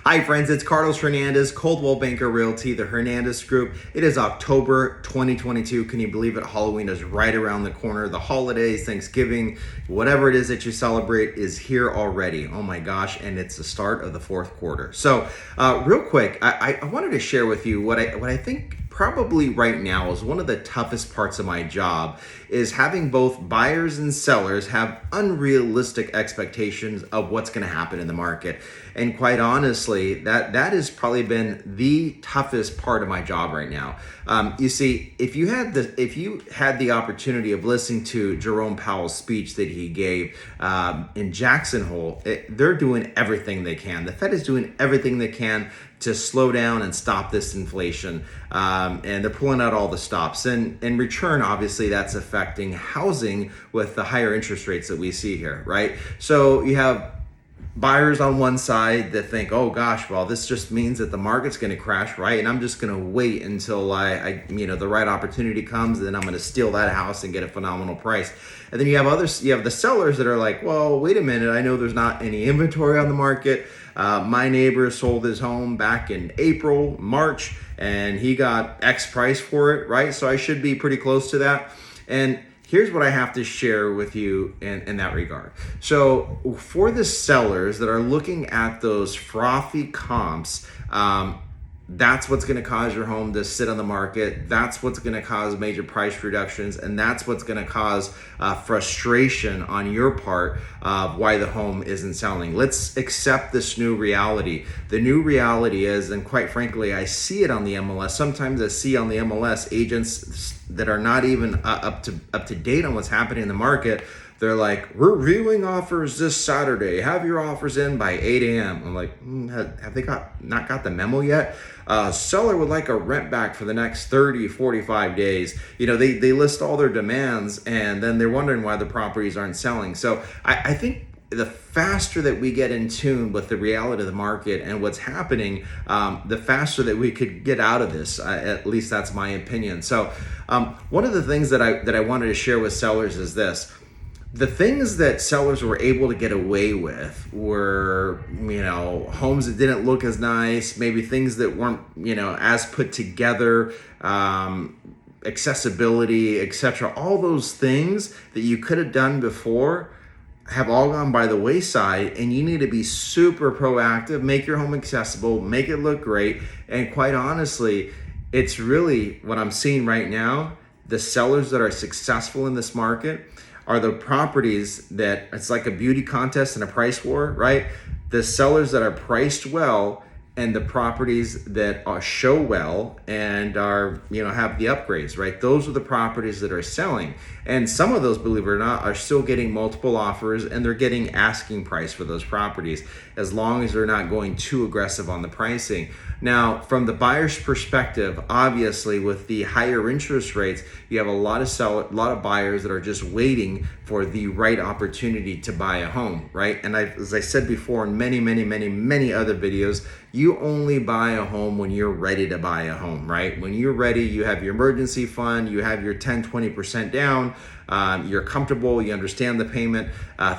Hi friends, it's Carlos Hernandez, Coldwell Banker Realty, the Hernandez Group. It is October 2022. Can you believe it? Halloween is right around the corner. The holidays, Thanksgiving, whatever it is that you celebrate is here already. Oh my gosh, and it's the start of the fourth quarter. So real quick, I wanted to share with you what I think probably right now is one of the toughest parts of my job is having both buyers and sellers have unrealistic expectations of what's going to happen in the market. And quite honestly, that has probably been the toughest part of my job right now. You see, if you had the opportunity of listening to Jerome Powell's speech that he gave in Jackson Hole, they're doing everything they can. The Fed is doing everything they can to slow down and stop this inflation. And they're pulling out all the stops. And in return, obviously, that's affecting housing with the higher interest rates that we see here, right? So you have buyers on one side that think, oh gosh, well, this just means that the market's going to crash, right? And I'm just going to wait until the right opportunity comes, and then I'm going to steal that house and get a phenomenal price. And then you have the sellers that are like, well, wait a minute, I know there's not any inventory on the market. My neighbor sold his home back in April, March, and he got X price for it, right? So I should be pretty close to that. And here's what I have to share with you in that regard. So for the sellers that are looking at those frothy comps, that's what's going to cause your home to sit on the market. That's what's going to cause major price reductions. And that's what's going to cause frustration on your part of why the home isn't selling. Let's accept this new reality. The new reality is, and quite frankly, I see it on the MLS. Sometimes I see on the MLS agents that are not even up to date on what's happening in the market. They're like, we're reviewing offers this Saturday. Have your offers in by 8 a.m. I'm like, have they not got the memo yet? Seller would like a rent back for the next 30, 45 days. You know, they list all their demands, and then they're wondering why the properties aren't selling. So I think the faster that we get in tune with the reality of the market and what's happening, the faster that we could get out of this. At least that's my opinion. So one of the things that I wanted to share with sellers is this. The things that sellers were able to get away with were, homes that didn't look as nice, maybe things that weren't, as put together, accessibility, etc. All those things that you could have done before have all gone by the wayside, and you need to be super proactive, make your home accessible, make it look great. And quite honestly, it's really what I'm seeing right now. The sellers that are successful in this market are the properties that it's like a beauty contest and a price war, right? The sellers that are priced well and the properties that show well and are, have the upgrades, right? Those are the properties that are selling. And some of those, believe it or not, are still getting multiple offers, and they're getting asking price for those properties, as long as they're not going too aggressive on the pricing. Now, from the buyer's perspective, obviously with the higher interest rates, you have a lot of buyers that are just waiting for the right opportunity to buy a home, right? And as I said before in many other videos, you only buy a home when you're ready to buy a home, right? When you're ready, you have your emergency fund, you have your 10-20% down, you're comfortable, you understand the payment,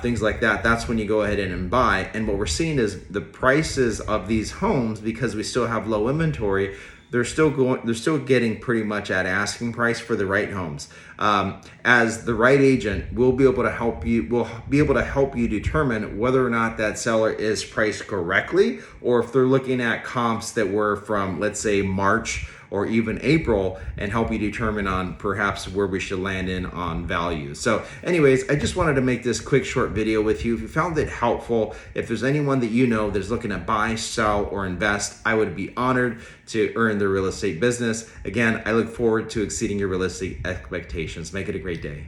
things like that. That's when you go ahead and buy. And what we're seeing is the prices of these homes, because we still have low inventory, they're still getting pretty much at asking price for the right homes. As the right agent, we'll be able to help you determine whether or not that seller is priced correctly, or if they're looking at comps that were from, let's say, March or even April, and help you determine on perhaps where we should land in on value. So anyways, I just wanted to make this quick short video with you. If you found it helpful, if there's anyone that you know that's looking to buy, sell, or invest, I would be honored to earn their real estate business. Again, I look forward to exceeding your real estate expectations. Make it a great day.